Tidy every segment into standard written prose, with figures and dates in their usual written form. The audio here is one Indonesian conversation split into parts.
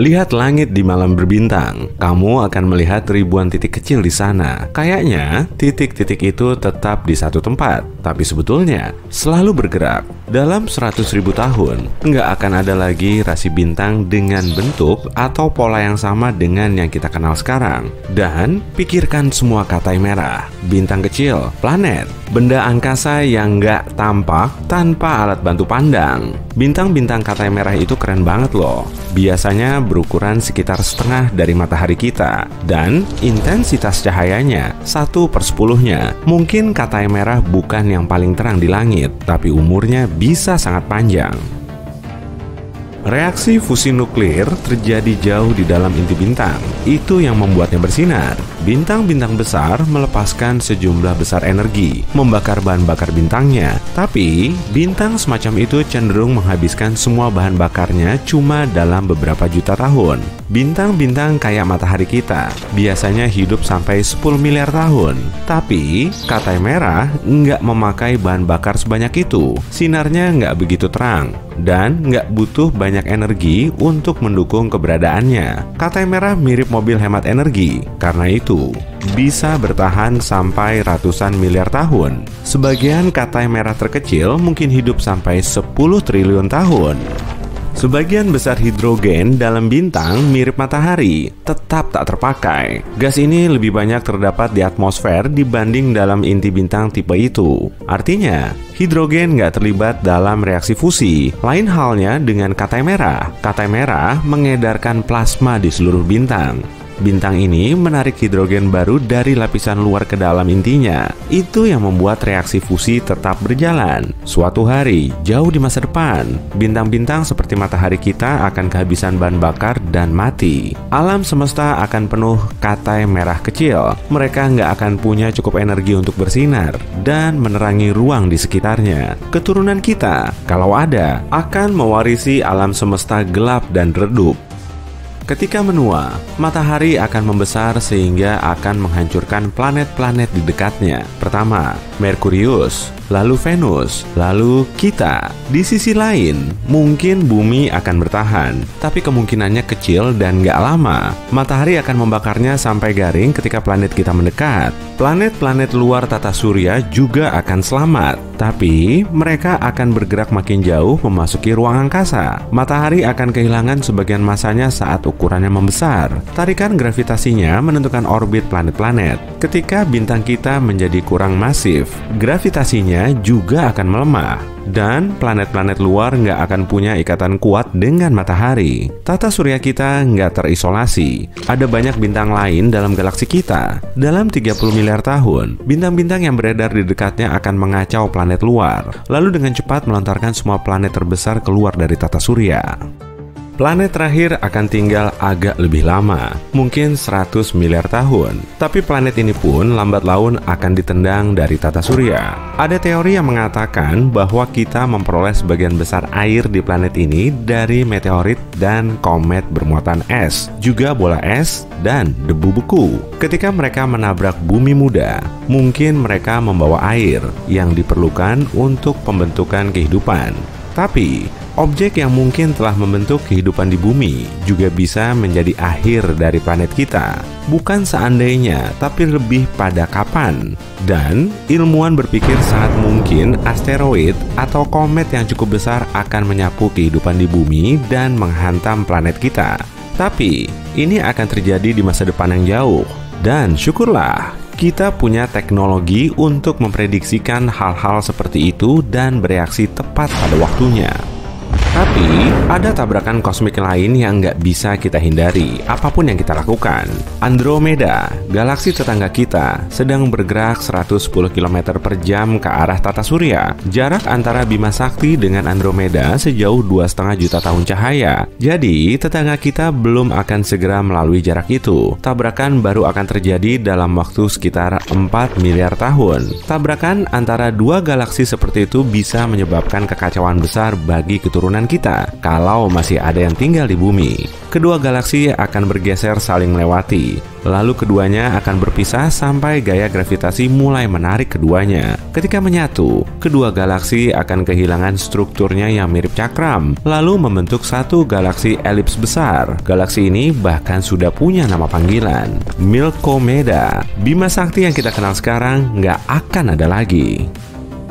Lihat langit di malam berbintang. Kamu akan melihat ribuan titik kecil di sana. Kayaknya titik-titik itu tetap di satu tempat, tapi sebetulnya selalu bergerak. Dalam 100.000 tahun, nggak akan ada lagi rasi bintang dengan bentuk atau pola yang sama dengan yang kita kenal sekarang. Dan pikirkan semua katai merah, bintang kecil, planet, benda angkasa yang nggak tampak tanpa alat bantu pandang. Bintang-bintang katai merah itu keren banget loh. Biasanya berukuran sekitar setengah dari matahari kita, dan intensitas cahayanya 1/10-nya. Mungkin katai merah bukan yang paling terang di langit, tapi umurnya bisa sangat panjang. Reaksi fusi nuklir terjadi jauh di dalam inti bintang. Itu yang membuatnya bersinar. Bintang-bintang besar melepaskan sejumlah besar energi, membakar bahan bakar bintangnya. Tapi, bintang semacam itu cenderung menghabiskan semua bahan bakarnya cuma dalam beberapa juta tahun. Bintang-bintang kayak matahari kita biasanya hidup sampai 10 miliar tahun. Tapi, katai merah nggak memakai bahan bakar sebanyak itu. Sinarnya nggak begitu terang, dan nggak butuh banyak energi untuk mendukung keberadaannya. Katai merah mirip mobil hemat energi, karena itu bisa bertahan sampai ratusan miliar tahun. Sebagian katai merah terkecil mungkin hidup sampai 10 triliun tahun. Sebagian besar hidrogen dalam bintang mirip matahari, tetap tak terpakai. Gas ini lebih banyak terdapat di atmosfer dibanding dalam inti bintang tipe itu. Artinya, hidrogen nggak terlibat dalam reaksi fusi. Lain halnya dengan katai merah. Katai merah mengedarkan plasma di seluruh bintang. Bintang ini menarik hidrogen baru dari lapisan luar ke dalam intinya. Itu yang membuat reaksi fusi tetap berjalan. Suatu hari, jauh di masa depan, bintang-bintang seperti matahari kita akan kehabisan bahan bakar dan mati. Alam semesta akan penuh katai merah kecil. Mereka nggak akan punya cukup energi untuk bersinar dan menerangi ruang di sekitarnya. Keturunan kita, kalau ada, akan mewarisi alam semesta gelap dan redup. Ketika menua, matahari akan membesar sehingga akan menghancurkan planet-planet di dekatnya. Pertama, Merkurius, lalu Venus, lalu kita. Di sisi lain, mungkin bumi akan bertahan, tapi kemungkinannya kecil dan nggak lama. Matahari akan membakarnya sampai garing ketika planet kita mendekat. Planet-planet luar tata surya juga akan selamat, tapi mereka akan bergerak makin jauh memasuki ruang angkasa. Matahari akan kehilangan sebagian masanya saat ukurannya membesar. Tarikan gravitasinya menentukan orbit planet-planet. Ketika bintang kita menjadi kurang masif, gravitasinya juga akan melemah, dan planet-planet luar nggak akan punya ikatan kuat dengan matahari. Tata surya kita nggak terisolasi. Ada banyak bintang lain dalam galaksi kita. Dalam 30 miliar tahun, bintang-bintang yang beredar di dekatnya akan mengacau planet luar, lalu dengan cepat melontarkan semua planet terbesar keluar dari tata surya. Planet terakhir akan tinggal agak lebih lama, mungkin 100 miliar tahun. Tapi planet ini pun lambat laun akan ditendang dari tata surya. Ada teori yang mengatakan bahwa kita memperoleh sebagian besar air di planet ini dari meteorit dan komet bermuatan es, juga bola es dan debu beku. Ketika mereka menabrak bumi muda, mungkin mereka membawa air yang diperlukan untuk pembentukan kehidupan. Tapi, objek yang mungkin telah membentuk kehidupan di bumi juga bisa menjadi akhir dari planet kita. Bukan seandainya, tapi lebih pada kapan. Dan ilmuwan berpikir sangat mungkin asteroid atau komet yang cukup besar akan menyapu kehidupan di bumi dan menghantam planet kita. Tapi, ini akan terjadi di masa depan yang jauh. Dan syukurlah, kita punya teknologi untuk memprediksikan hal-hal seperti itu dan bereaksi tepat pada waktunya. Tapi, ada tabrakan kosmik lain yang nggak bisa kita hindari, apapun yang kita lakukan. Andromeda, galaksi tetangga kita, sedang bergerak 110 km per jam ke arah tata surya. Jarak antara Bima Sakti dengan Andromeda sejauh 2,5 juta tahun cahaya. Jadi, tetangga kita belum akan segera melalui jarak itu. Tabrakan baru akan terjadi dalam waktu sekitar 4 miliar tahun. Tabrakan antara dua galaksi seperti itu bisa menyebabkan kekacauan besar bagi keturunan kemungkinan kita kalau masih ada yang tinggal di bumi. Kedua galaksi akan bergeser saling melewati, lalu keduanya akan berpisah sampai gaya gravitasi mulai menarik keduanya. Ketika menyatu, kedua galaksi akan kehilangan strukturnya yang mirip cakram, lalu membentuk satu galaksi elips besar. Galaksi ini bahkan sudah punya nama panggilan, Milkomeda. Bima Sakti yang kita kenal sekarang nggak akan ada lagi.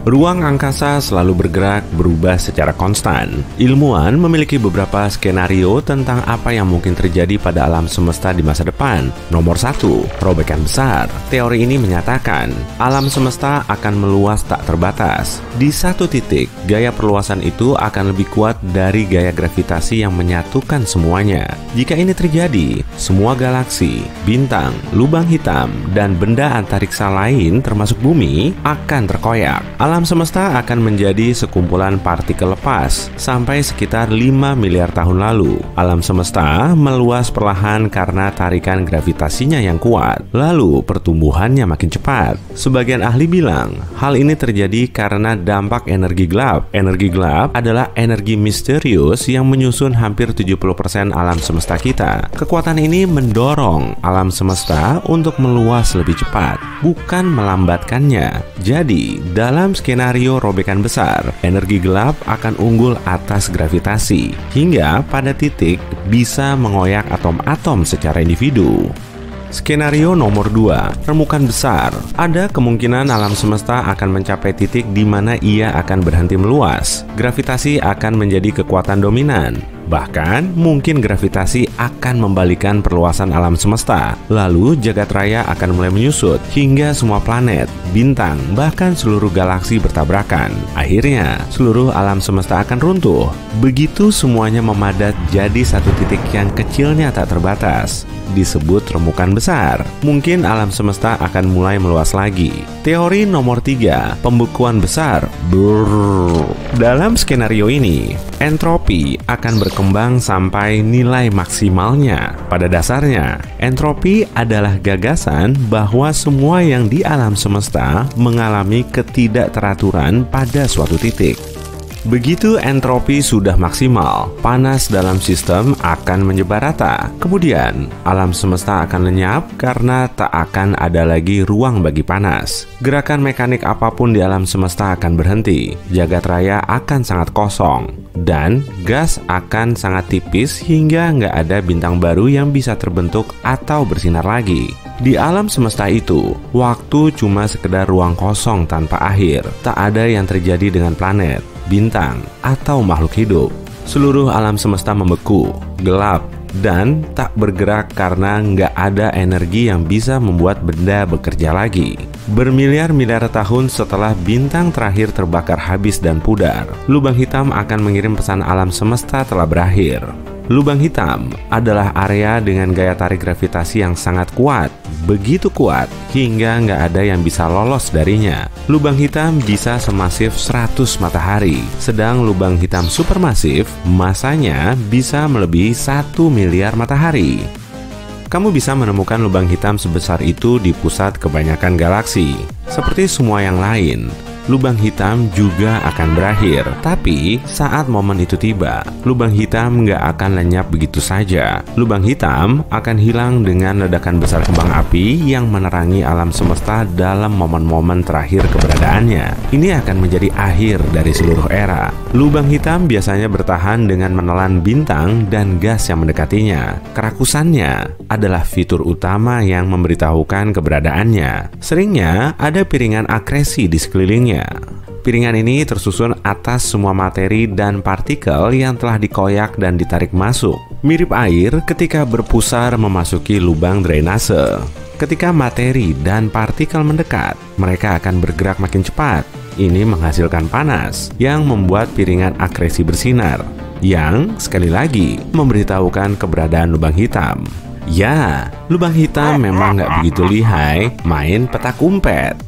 Ruang angkasa selalu bergerak, berubah secara konstan. Ilmuwan memiliki beberapa skenario tentang apa yang mungkin terjadi pada alam semesta di masa depan. Nomor 1, robekan besar. Teori ini menyatakan alam semesta akan meluas tak terbatas. Di satu titik, gaya perluasan itu akan lebih kuat dari gaya gravitasi yang menyatukan semuanya. Jika ini terjadi, semua galaksi, bintang, lubang hitam, dan benda antariksa lain termasuk bumi akan terkoyak. Alam semesta akan menjadi sekumpulan partikel lepas sampai sekitar 5 miliar tahun lalu. Alam semesta meluas perlahan karena tarikan gravitasinya yang kuat. Lalu pertumbuhannya makin cepat. Sebagian ahli bilang hal ini terjadi karena dampak energi gelap. Energi gelap adalah energi misterius yang menyusun hampir 70% alam semesta kita. Kekuatan ini mendorong alam semesta untuk meluas lebih cepat, bukan melambatkannya. Jadi, dalam skenario robekan besar, energi gelap akan unggul atas gravitasi, hingga pada titik bisa mengoyak atom-atom secara individu. Skenario nomor 2, remukan besar. Ada kemungkinan alam semesta akan mencapai titik di mana ia akan berhenti meluas. Gravitasi akan menjadi kekuatan dominan. Bahkan, mungkin gravitasi akan membalikan perluasan alam semesta. Lalu, jagat raya akan mulai menyusut, hingga semua planet, bintang, bahkan seluruh galaksi bertabrakan. Akhirnya, seluruh alam semesta akan runtuh. Begitu semuanya memadat jadi satu titik yang kecilnya tak terbatas, disebut remukan besar. Mungkin alam semesta akan mulai meluas lagi. Teori nomor 3, pembekuan besar. Dalam skenario ini, entropi akan berkembang sampai nilai maksimalnya. Pada dasarnya, entropi adalah gagasan bahwa semua yang di alam semesta mengalami ketidakteraturan pada suatu titik. Begitu entropi sudah maksimal, panas dalam sistem akan menyebar rata. Kemudian, alam semesta akan lenyap karena tak akan ada lagi ruang bagi panas. Gerakan mekanik apapun di alam semesta akan berhenti. Jagat raya akan sangat kosong. Dan gas akan sangat tipis hingga nggak ada bintang baru yang bisa terbentuk atau bersinar lagi. Di alam semesta itu, waktu cuma sekedar ruang kosong tanpa akhir. Tak ada yang terjadi dengan planet, bintang, atau makhluk hidup. Seluruh alam semesta membeku, gelap, dan tak bergerak karena nggak ada energi yang bisa membuat benda bekerja lagi. Bermiliar-miliar tahun setelah bintang terakhir terbakar habis dan pudar, lubang hitam akan mengirim pesan alam semesta telah berakhir. Lubang hitam adalah area dengan gaya tarik gravitasi yang sangat kuat, begitu kuat hingga nggak ada yang bisa lolos darinya. Lubang hitam bisa semasif 100 matahari, sedang lubang hitam supermasif masanya bisa melebihi 1 miliar matahari. Kamu bisa menemukan lubang hitam sebesar itu di pusat kebanyakan galaksi. Seperti semua yang lain, lubang hitam juga akan berakhir. Tapi saat momen itu tiba, lubang hitam nggak akan lenyap begitu saja. Lubang hitam akan hilang dengan ledakan besar kembang api yang menerangi alam semesta dalam momen-momen terakhir keberadaannya. Ini akan menjadi akhir dari seluruh era. Lubang hitam biasanya bertahan dengan menelan bintang dan gas yang mendekatinya. Kerakusannya adalah fitur utama yang memberitahukan keberadaannya. Seringnya ada piringan akresi di sekelilingnya. Piringan ini tersusun atas semua materi dan partikel yang telah dikoyak dan ditarik masuk. Mirip air ketika berpusar memasuki lubang drainase. Ketika materi dan partikel mendekat, mereka akan bergerak makin cepat. Ini menghasilkan panas yang membuat piringan akresi bersinar, yang sekali lagi memberitahukan keberadaan lubang hitam. Ya, lubang hitam memang nggak begitu lihai main petak umpet.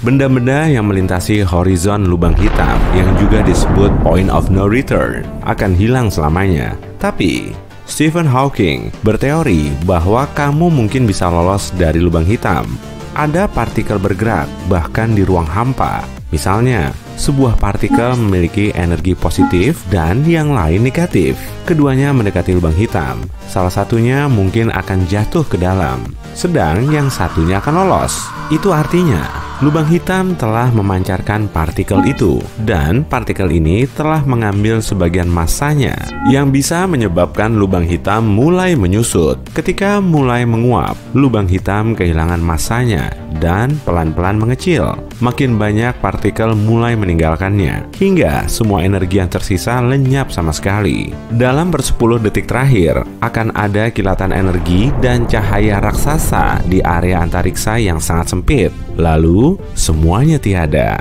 Benda-benda yang melintasi horizon lubang hitam yang juga disebut point of no return akan hilang selamanya. Tapi, Stephen Hawking berteori bahwa kamu mungkin bisa lolos dari lubang hitam. Ada partikel bergerak, bahkan di ruang hampa. Misalnya, sebuah partikel memiliki energi positif dan yang lain negatif. Keduanya mendekati lubang hitam. Salah satunya mungkin akan jatuh ke dalam, sedang yang satunya akan lolos. Itu artinya, lubang hitam telah memancarkan partikel itu, dan partikel ini telah mengambil sebagian massanya, yang bisa menyebabkan lubang hitam mulai menyusut. Ketika mulai menguap, lubang hitam kehilangan massanya dan pelan-pelan mengecil. Makin banyak partikel mulai meninggalkannya, hingga semua energi yang tersisa lenyap sama sekali. Dalam bersepuluh detik terakhir, akan ada kilatan energi dan cahaya raksasa di area antariksa yang sangat sempit. Lalu, semuanya tiada.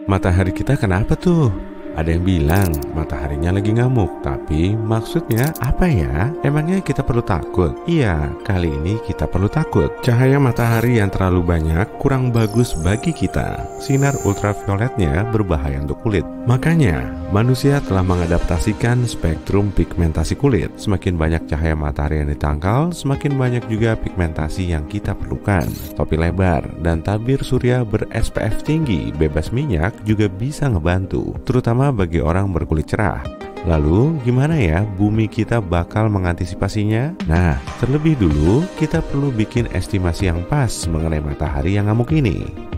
Matahari kita kenapa tuh? Ada yang bilang mataharinya lagi ngamuk, tapi maksudnya apa ya? Emangnya kita perlu takut? Iya, kali ini kita perlu takut. Cahaya matahari yang terlalu banyak kurang bagus bagi kita. Sinar ultravioletnya berbahaya untuk kulit. Makanya, manusia telah mengadaptasikan spektrum pigmentasi kulit. Semakin banyak cahaya matahari yang ditangkal, semakin banyak juga pigmentasi yang kita perlukan. Topi lebar dan tabir surya ber-SPF tinggi, bebas minyak juga bisa ngebantu, terutama bagi orang berkulit cerah. Lalu gimana ya bumi kita bakal mengantisipasinya? Nah, terlebih dulu kita perlu bikin estimasi yang pas mengenai matahari yang ngamuk ini.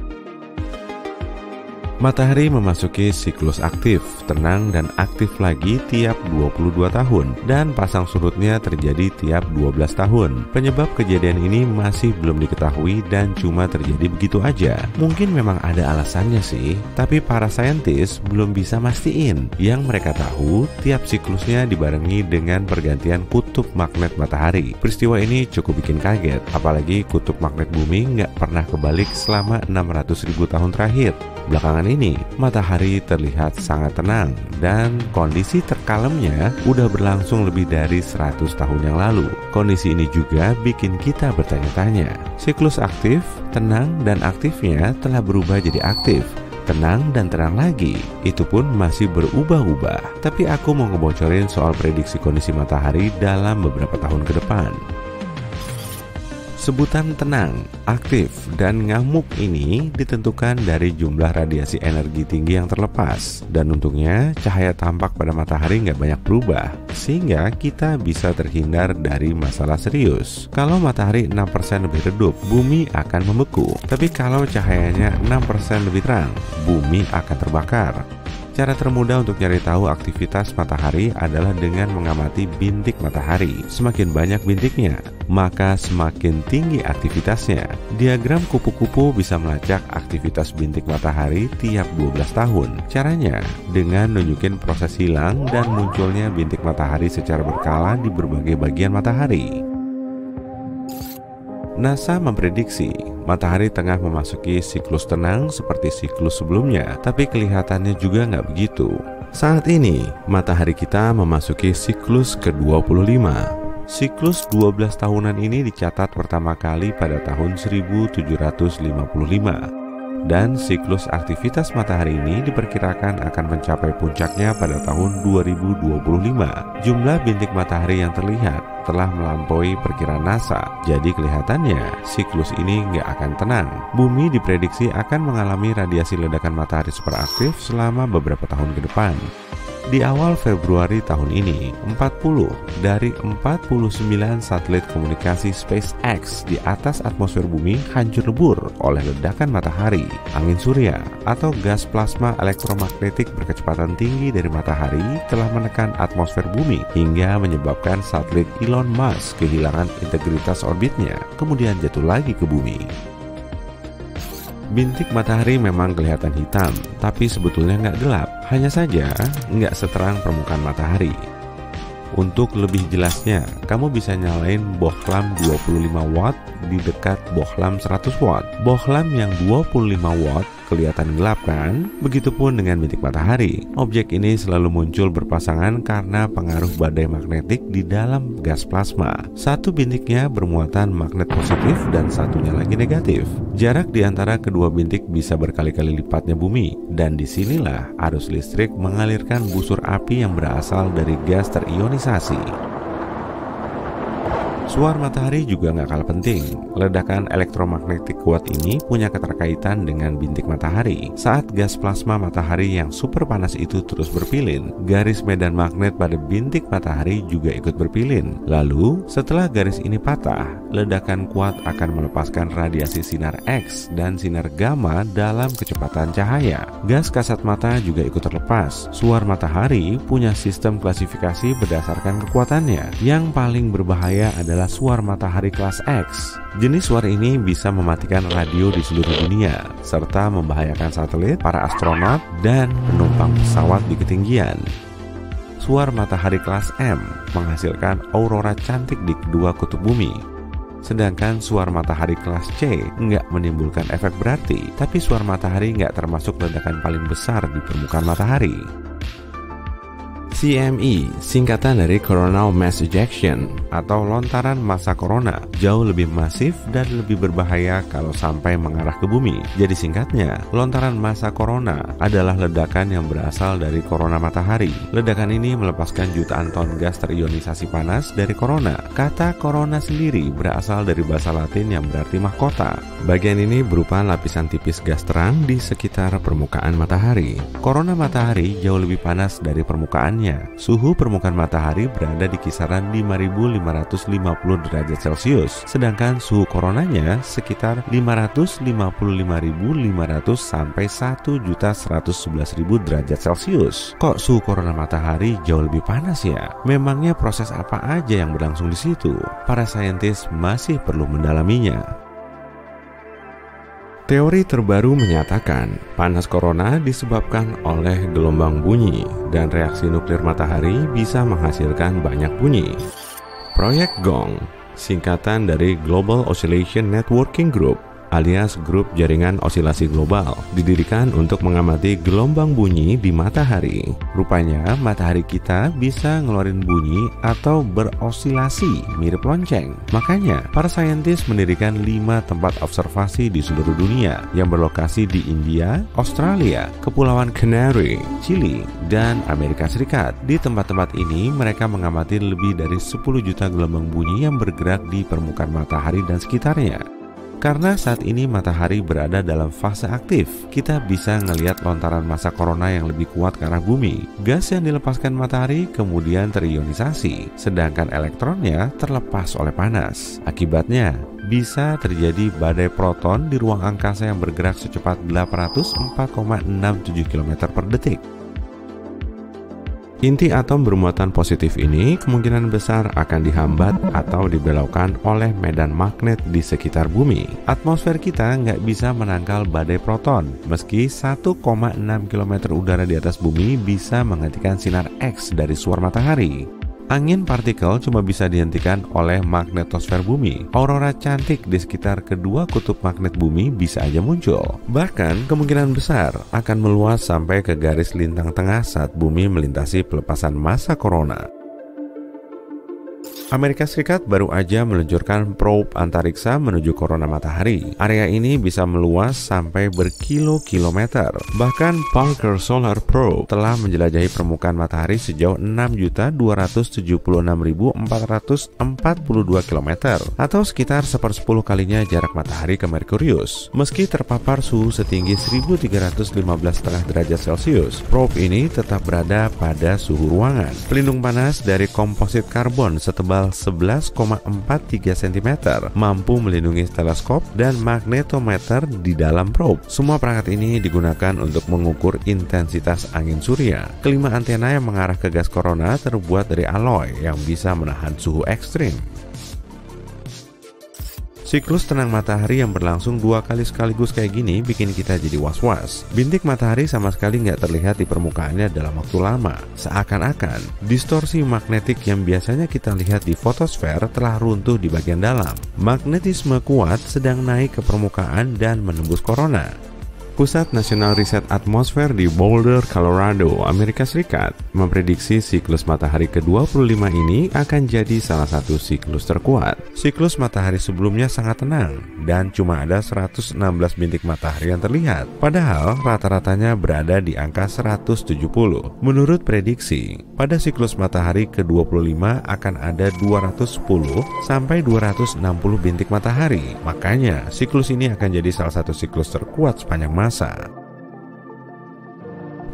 Matahari memasuki siklus aktif, tenang dan aktif lagi tiap 22 tahun, dan pasang surutnya terjadi tiap 12 tahun. Penyebab kejadian ini masih belum diketahui dan cuma terjadi begitu aja. Mungkin memang ada alasannya sih, tapi para saintis belum bisa mastiin. Yang mereka tahu, tiap siklusnya dibarengi dengan pergantian kutub magnet matahari. Peristiwa ini cukup bikin kaget, apalagi kutub magnet bumi nggak pernah kebalik selama 600.000 tahun terakhir. Belakangan ini, matahari terlihat sangat tenang dan kondisi terkalemnya udah berlangsung lebih dari 100 tahun yang lalu. Kondisi ini juga bikin kita bertanya-tanya. Siklus aktif, tenang, dan aktifnya telah berubah jadi aktif, tenang, dan tenang lagi. Itu pun masih berubah-ubah. Tapi aku mau ngebocorin soal prediksi kondisi matahari dalam beberapa tahun ke depan. Sebutan tenang, aktif, dan ngamuk ini ditentukan dari jumlah radiasi energi tinggi yang terlepas. Dan untungnya, cahaya tampak pada matahari nggak banyak berubah, sehingga kita bisa terhindar dari masalah serius. Kalau matahari 6% lebih redup, bumi akan membeku. Tapi kalau cahayanya 6% lebih terang, bumi akan terbakar. Cara termudah untuk cari tahu aktivitas matahari adalah dengan mengamati bintik matahari. Semakin banyak bintiknya, maka semakin tinggi aktivitasnya. Diagram kupu-kupu bisa melacak aktivitas bintik matahari tiap 12 tahun. Caranya dengan nunjukin proses hilang dan munculnya bintik matahari secara berkala di berbagai bagian matahari. NASA memprediksi matahari tengah memasuki siklus tenang seperti siklus sebelumnya, tapi kelihatannya juga nggak begitu. Saat ini, matahari kita memasuki siklus ke-25. Siklus 12 tahunan ini dicatat pertama kali pada tahun 1755. Dan siklus aktivitas matahari ini diperkirakan akan mencapai puncaknya pada tahun 2025. Jumlah bintik matahari yang terlihat telah melampaui perkiraan NASA. Jadi kelihatannya siklus ini nggak akan tenang. Bumi diprediksi akan mengalami radiasi ledakan matahari superaktif selama beberapa tahun ke depan. Di awal Februari tahun ini, 40 dari 49 satelit komunikasi SpaceX di atas atmosfer bumi hancur lebur oleh ledakan matahari, angin surya, atau gas plasma elektromagnetik berkecepatan tinggi dari matahari telah menekan atmosfer bumi hingga menyebabkan satelit Elon Musk kehilangan integritas orbitnya, kemudian jatuh lagi ke bumi. Bintik matahari memang kelihatan hitam, tapi sebetulnya nggak gelap. Hanya saja nggak seterang permukaan matahari. Untuk lebih jelasnya, kamu bisa nyalain bohlam 25 watt di dekat bohlam 100 watt. Bohlam yang 25 watt Kelihatan gelap kan? Begitupun dengan bintik matahari. Objek ini selalu muncul berpasangan karena pengaruh badai magnetik di dalam gas plasma. Satu bintiknya bermuatan magnet positif dan satunya lagi negatif. Jarak di antara kedua bintik bisa berkali-kali lipatnya bumi, dan disinilah arus listrik mengalirkan busur api yang berasal dari gas terionisasi. Suar matahari juga nggak kalah penting. Ledakan elektromagnetik kuat ini punya keterkaitan dengan bintik matahari. Saat gas plasma matahari yang super panas itu terus berpilin, garis medan magnet pada bintik matahari juga ikut berpilin. Lalu, setelah garis ini patah, ledakan kuat akan melepaskan radiasi sinar X dan sinar gamma dalam kecepatan cahaya. Gas kasat mata juga ikut terlepas. Suar matahari punya sistem klasifikasi berdasarkan kekuatannya. Yang paling berbahaya adalah suar matahari kelas X. Jenis suar ini bisa mematikan radio di seluruh dunia, serta membahayakan satelit, para astronot, dan penumpang pesawat di ketinggian. Suar matahari kelas M menghasilkan aurora cantik di kedua kutub bumi. Sedangkan suar matahari kelas C nggak menimbulkan efek berarti, tapi suar matahari nggak termasuk ledakan paling besar di permukaan matahari. CME, singkatan dari Coronal Mass Ejection atau lontaran massa corona, jauh lebih masif dan lebih berbahaya kalau sampai mengarah ke bumi. Jadi singkatnya, lontaran massa corona adalah ledakan yang berasal dari korona matahari. Ledakan ini melepaskan jutaan ton gas terionisasi panas dari korona. Kata korona sendiri berasal dari bahasa Latin yang berarti mahkota. Bagian ini berupa lapisan tipis gas terang di sekitar permukaan matahari. Korona matahari jauh lebih panas dari permukaannya. Suhu permukaan matahari berada di kisaran 5.550 derajat Celcius, sedangkan suhu koronanya sekitar 555.500 sampai 1.111.000 derajat Celcius. Kok suhu korona matahari jauh lebih panas ya? Memangnya proses apa aja yang berlangsung di situ? Para saintis masih perlu mendalaminya. Teori terbaru menyatakan panas corona disebabkan oleh gelombang bunyi dan reaksi nuklir matahari bisa menghasilkan banyak bunyi. Proyek GONG, singkatan dari Global Oscillation Networking Group alias Grup Jaringan Osilasi Global, didirikan untuk mengamati gelombang bunyi di matahari. Rupanya matahari kita bisa ngeluarin bunyi atau berosilasi mirip lonceng. Makanya para saintis mendirikan 5 tempat observasi di seluruh dunia yang berlokasi di India, Australia, Kepulauan Canary, Chili, dan Amerika Serikat. Di tempat-tempat ini mereka mengamati lebih dari 10 juta gelombang bunyi yang bergerak di permukaan matahari dan sekitarnya. Karena saat ini matahari berada dalam fase aktif, kita bisa ngelihat lontaran massa corona yang lebih kuat ke arah bumi. Gas yang dilepaskan matahari kemudian terionisasi, sedangkan elektronnya terlepas oleh panas. Akibatnya, bisa terjadi badai proton di ruang angkasa yang bergerak secepat 804,67 km per detik. Inti atom bermuatan positif ini kemungkinan besar akan dihambat atau dibelokkan oleh medan magnet di sekitar bumi. Atmosfer kita nggak bisa menangkal badai proton, meski 1,6 km udara di atas bumi bisa menghentikan sinar X dari suar matahari. Angin partikel cuma bisa dihentikan oleh magnetosfer bumi. Aurora cantik di sekitar kedua kutub magnet bumi bisa aja muncul. Bahkan kemungkinan besar akan meluas sampai ke garis lintang tengah saat bumi melintasi pelepasan massa corona. Amerika Serikat baru aja meluncurkan probe antariksa menuju korona matahari. Area ini bisa meluas sampai berkilo-kilometer. Bahkan Parker Solar Probe telah menjelajahi permukaan matahari sejauh 6.276.442 km atau sekitar 1/10 kalinya jarak matahari ke Merkurius. Meski terpapar suhu setinggi 1.315,5 derajat Celcius, probe ini tetap berada pada suhu ruangan. Pelindung panas dari komposit karbon setebal 11,43 cm mampu melindungi teleskop dan magnetometer di dalam probe. Semua perangkat ini digunakan untuk mengukur intensitas angin surya. Kelima antena yang mengarah ke gas corona terbuat dari alloy yang bisa menahan suhu ekstrim. Siklus tenang matahari yang berlangsung 2 kali sekaligus kayak gini bikin kita jadi was-was. Bintik matahari sama sekali nggak terlihat di permukaannya dalam waktu lama. Seakan-akan distorsi magnetik yang biasanya kita lihat di fotosfer telah runtuh di bagian dalam. Magnetisme kuat sedang naik ke permukaan dan menembus korona. Pusat Nasional Riset Atmosfer di Boulder, Colorado, Amerika Serikat, memprediksi siklus matahari ke-25 ini akan jadi salah satu siklus terkuat. Siklus matahari sebelumnya sangat tenang, dan cuma ada 116 bintik matahari yang terlihat, padahal rata-ratanya berada di angka 170. Menurut prediksi, pada siklus matahari ke-25 akan ada 210 sampai 260 bintik matahari. Makanya, siklus ini akan jadi salah satu siklus terkuat sepanjang masa.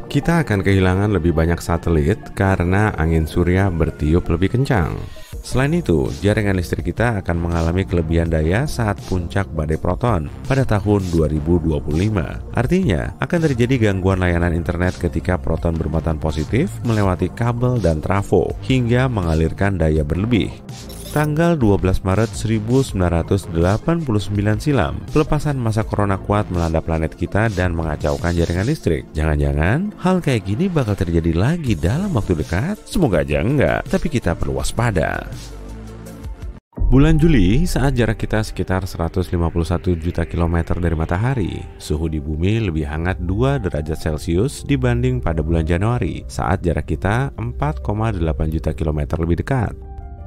Kita akan kehilangan lebih banyak satelit karena angin surya bertiup lebih kencang. Selain itu, jaringan listrik kita akan mengalami kelebihan daya saat puncak badai proton pada tahun 2025. Artinya, akan terjadi gangguan layanan internet ketika proton bermuatan positif melewati kabel dan trafo hingga mengalirkan daya berlebih. Tanggal 12 Maret 1989 silam, pelepasan massa corona kuat melanda planet kita dan mengacaukan jaringan listrik. Jangan-jangan hal kayak gini bakal terjadi lagi dalam waktu dekat? Semoga aja enggak, tapi kita perlu waspada. Bulan Juli, saat jarak kita sekitar 151 juta kilometer dari matahari, suhu di bumi lebih hangat 2 derajat Celcius dibanding pada bulan Januari, saat jarak kita 4,8 juta kilometer lebih dekat.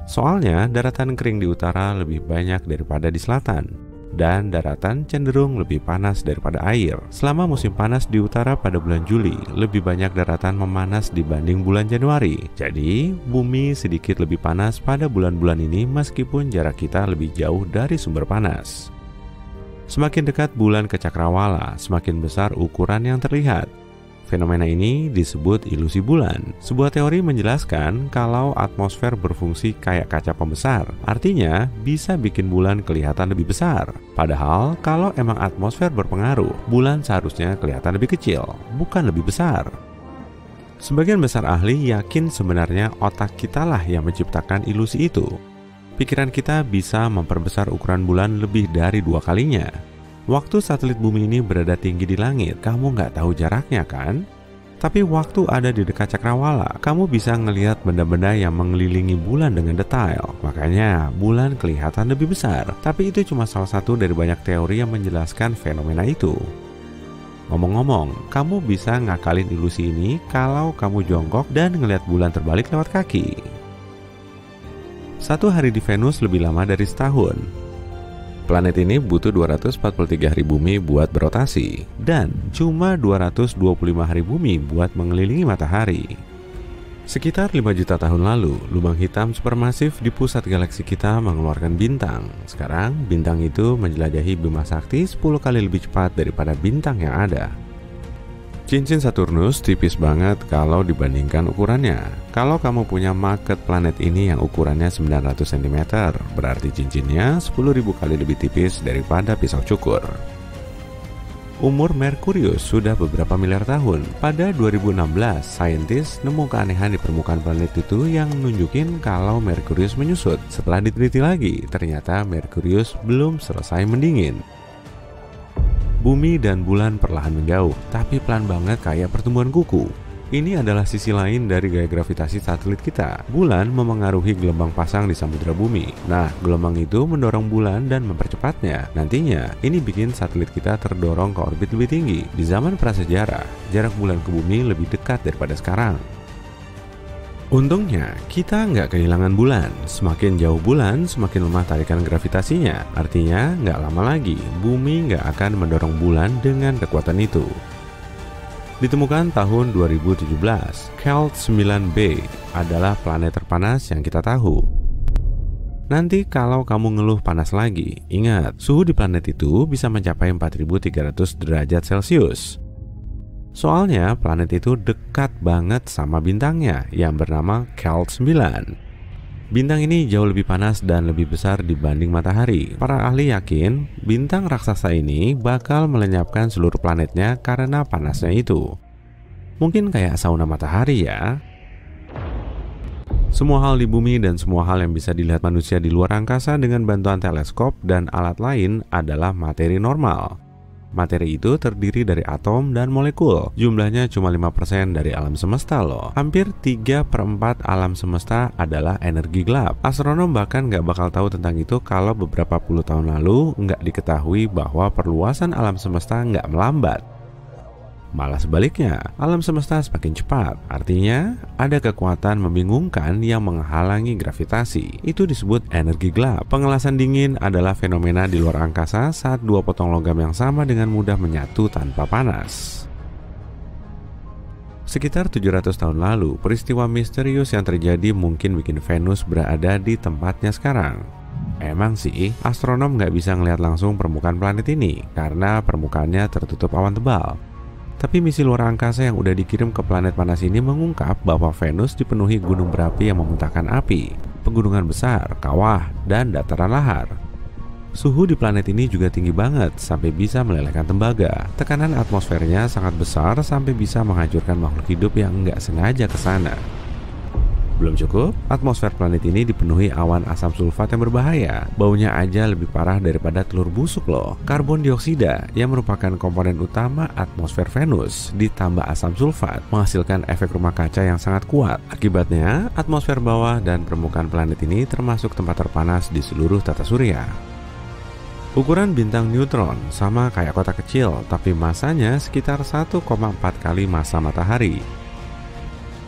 Soalnya, daratan kering di utara lebih banyak daripada di selatan, dan daratan cenderung lebih panas daripada air. Selama musim panas di utara pada bulan Juli, lebih banyak daratan memanas dibanding bulan Januari. Jadi, bumi sedikit lebih panas pada bulan-bulan ini meskipun jarak kita lebih jauh dari sumber panas. Semakin dekat bulan ke cakrawala, semakin besar ukuran yang terlihat. Fenomena ini disebut ilusi bulan. Sebuah teori menjelaskan kalau atmosfer berfungsi kayak kaca pembesar, artinya bisa bikin bulan kelihatan lebih besar. Padahal kalau emang atmosfer berpengaruh, bulan seharusnya kelihatan lebih kecil, bukan lebih besar. Sebagian besar ahli yakin sebenarnya otak kita lah yang menciptakan ilusi itu. Pikiran kita bisa memperbesar ukuran bulan lebih dari 2 kalinya. Waktu satelit bumi ini berada tinggi di langit, kamu nggak tahu jaraknya kan? Tapi waktu ada di dekat cakrawala, kamu bisa ngelihat benda-benda yang mengelilingi bulan dengan detail. Makanya, bulan kelihatan lebih besar. Tapi itu cuma salah satu dari banyak teori yang menjelaskan fenomena itu. Ngomong-ngomong, kamu bisa ngakalin ilusi ini kalau kamu jongkok dan ngelihat bulan terbalik lewat kaki. 1 hari di Venus lebih lama dari setahun. Planet ini butuh 243 hari bumi buat berotasi, dan cuma 225 hari bumi buat mengelilingi matahari. Sekitar 5 juta tahun lalu, lubang hitam supermasif di pusat galaksi kita mengeluarkan bintang. Sekarang, bintang itu menjelajahi Bima Sakti 10 kali lebih cepat daripada bintang yang ada. Cincin Saturnus tipis banget kalau dibandingkan ukurannya. Kalau kamu punya magnet planet ini yang ukurannya 900 cm, berarti cincinnya 10.000 kali lebih tipis daripada pisau cukur. Umur Merkurius sudah beberapa miliar tahun. Pada 2016, saintis nemu keanehan di permukaan planet itu yang nunjukin kalau Merkurius menyusut. Setelah diteliti lagi, ternyata Merkurius belum selesai mendingin. Bumi dan bulan perlahan menjauh, tapi pelan banget kayak pertumbuhan kuku. Ini adalah sisi lain dari gaya gravitasi satelit kita. Bulan memengaruhi gelombang pasang di samudera bumi. Nah, gelombang itu mendorong bulan dan mempercepatnya. Nantinya, ini bikin satelit kita terdorong ke orbit lebih tinggi. Di zaman prasejarah, jarak bulan ke bumi lebih dekat daripada sekarang. Untungnya, kita nggak kehilangan bulan. Semakin jauh bulan, semakin lemah tarikan gravitasinya. Artinya, nggak lama lagi, bumi nggak akan mendorong bulan dengan kekuatan itu. Ditemukan tahun 2017, Kelt 9b adalah planet terpanas yang kita tahu. Nanti kalau kamu ngeluh panas lagi, ingat, suhu di planet itu bisa mencapai 4.300 derajat Celcius. Soalnya planet itu dekat banget sama bintangnya yang bernama Kelt 9. Bintang ini jauh lebih panas dan lebih besar dibanding matahari. Para ahli yakin bintang raksasa ini bakal melenyapkan seluruh planetnya karena panasnya itu. Mungkin kayak sauna matahari ya. Semua hal di bumi dan semua hal yang bisa dilihat manusia di luar angkasa dengan bantuan teleskop dan alat lain adalah materi normal. Materi itu terdiri dari atom dan molekul. Jumlahnya cuma 5% dari alam semesta loh. Hampir 3/4 alam semesta adalah energi gelap. Astronom bahkan nggak bakal tahu tentang itu kalau beberapa puluh tahun lalu nggak diketahui bahwa perluasan alam semesta nggak melambat. Malah sebaliknya, alam semesta semakin cepat. Artinya, ada kekuatan membingungkan yang menghalangi gravitasi. Itu disebut energi gelap. Pengelasan dingin adalah fenomena di luar angkasa saat dua potong logam yang sama dengan mudah menyatu tanpa panas. Sekitar 700 tahun lalu, peristiwa misterius yang terjadi mungkin bikin Venus berada di tempatnya sekarang. Emang sih, astronom nggak bisa ngelihat langsung permukaan planet ini karena permukaannya tertutup awan tebal. Tapi misi luar angkasa yang udah dikirim ke planet panas ini mengungkap bahwa Venus dipenuhi gunung berapi yang memuntahkan api, pegunungan besar, kawah, dan dataran lahar. Suhu di planet ini juga tinggi banget sampai bisa melelehkan tembaga. Tekanan atmosfernya sangat besar sampai bisa menghancurkan makhluk hidup yang nggak sengaja ke sana. Belum cukup, atmosfer planet ini dipenuhi awan asam sulfat yang berbahaya. Baunya aja lebih parah daripada telur busuk loh. Karbon dioksida yang merupakan komponen utama atmosfer Venus ditambah asam sulfat menghasilkan efek rumah kaca yang sangat kuat. Akibatnya, atmosfer bawah dan permukaan planet ini termasuk tempat terpanas di seluruh tata surya. Ukuran bintang neutron sama kayak kota kecil, tapi masanya sekitar 1,4 kali massa matahari.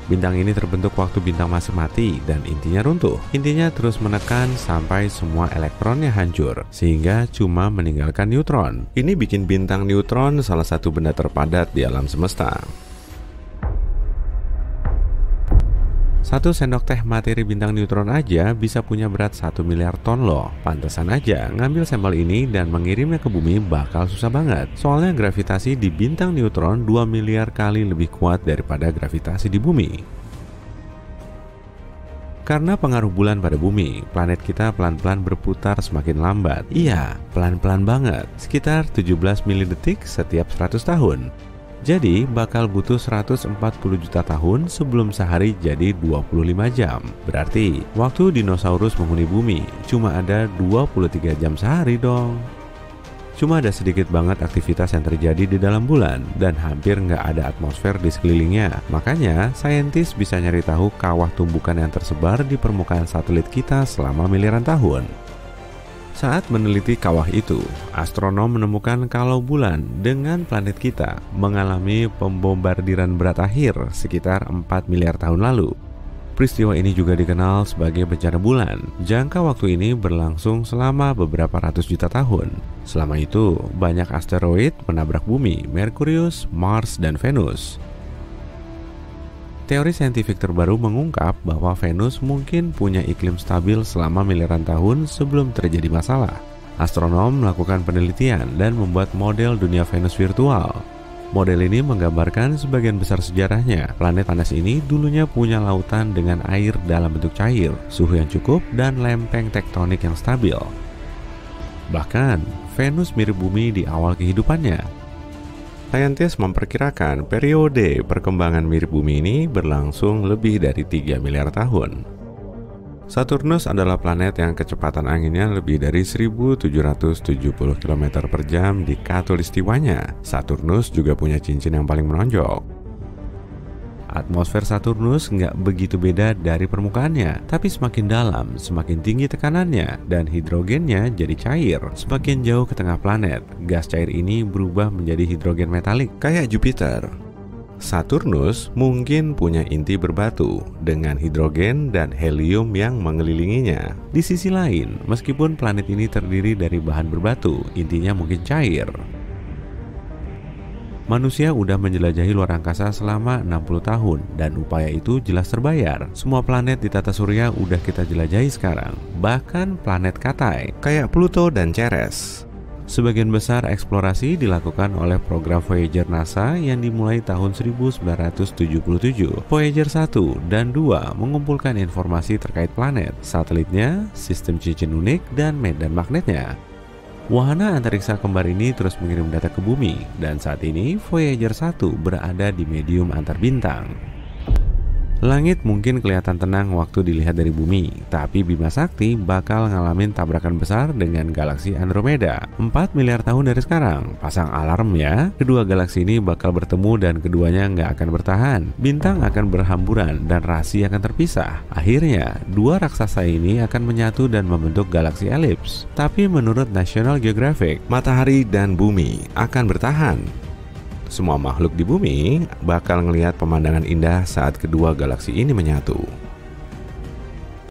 Bintang ini terbentuk waktu bintang masih mati dan intinya runtuh. Intinya terus menekan sampai semua elektronnya hancur, sehingga cuma meninggalkan neutron. Ini bikin bintang neutron salah satu benda terpadat di alam semesta. 1 sendok teh materi bintang neutron aja bisa punya berat 1 miliar ton loh. Pantesan aja ngambil sampel ini dan mengirimnya ke bumi bakal susah banget. Soalnya gravitasi di bintang neutron 2 miliar kali lebih kuat daripada gravitasi di bumi. Karena pengaruh bulan pada bumi, planet kita pelan-pelan berputar semakin lambat. Iya, pelan-pelan banget, sekitar 17 milidetik setiap 100 tahun. Jadi bakal butuh 140 juta tahun sebelum sehari jadi 25 jam. Berarti waktu dinosaurus menghuni bumi cuma ada 23 jam sehari dong. Cuma ada sedikit banget aktivitas yang terjadi di dalam bulan dan hampir nggak ada atmosfer di sekelilingnya. Makanya saintis bisa nyari tahu kawah tumbukan yang tersebar di permukaan satelit kita selama miliaran tahun. Saat meneliti kawah itu, astronom menemukan kalau bulan dengan planet kita mengalami pembombardiran berat akhir sekitar 4 miliar tahun lalu. Peristiwa ini juga dikenal sebagai bencana bulan. Jangka waktu ini berlangsung selama beberapa ratus juta tahun. Selama itu, banyak asteroid menabrak bumi, Merkurius, Mars, dan Venus. Teori saintifik terbaru mengungkap bahwa Venus mungkin punya iklim stabil selama miliaran tahun sebelum terjadi masalah. Astronom melakukan penelitian dan membuat model dunia Venus virtual. Model ini menggambarkan sebagian besar sejarahnya. Planet panas ini dulunya punya lautan dengan air dalam bentuk cair, suhu yang cukup, dan lempeng tektonik yang stabil. Bahkan, Venus mirip bumi di awal kehidupannya. Saintis memperkirakan periode perkembangan mirip bumi ini berlangsung lebih dari 3 miliar tahun. Saturnus adalah planet yang kecepatan anginnya lebih dari 1770 km per jam di khatulistiwanya. Saturnus juga punya cincin yang paling menonjol. Atmosfer Saturnus nggak begitu beda dari permukaannya, tapi semakin dalam, semakin tinggi tekanannya, dan hidrogennya jadi cair. Semakin jauh ke tengah planet, gas cair ini berubah menjadi hidrogen metalik, kayak Jupiter. Saturnus mungkin punya inti berbatu, dengan hidrogen dan helium yang mengelilinginya. Di sisi lain, meskipun planet ini terdiri dari bahan berbatu, intinya mungkin cair. Manusia udah menjelajahi luar angkasa selama 60 tahun dan upaya itu jelas terbayar. Semua planet di tata surya udah kita jelajahi sekarang, bahkan planet Katai kayak Pluto dan Ceres. Sebagian besar eksplorasi dilakukan oleh program Voyager NASA yang dimulai tahun 1977. Voyager 1 dan 2 mengumpulkan informasi terkait planet, satelitnya, sistem cincin unik, dan medan magnetnya. Wahana antariksa kembar ini terus mengirim data ke bumi, dan saat ini Voyager 1 berada di medium antar bintang. Langit mungkin kelihatan tenang waktu dilihat dari bumi, tapi Bima Sakti bakal ngalamin tabrakan besar dengan galaksi Andromeda 4 miliar tahun dari sekarang. Pasang alarm ya, kedua galaksi ini bakal bertemu dan keduanya nggak akan bertahan. Bintang akan berhamburan dan rasi akan terpisah. Akhirnya, dua raksasa ini akan menyatu dan membentuk galaksi elips. Tapi menurut National Geographic, matahari dan bumi akan bertahan. semua makhluk di bumi bakal ngelihat pemandangan indah saat kedua galaksi ini menyatu.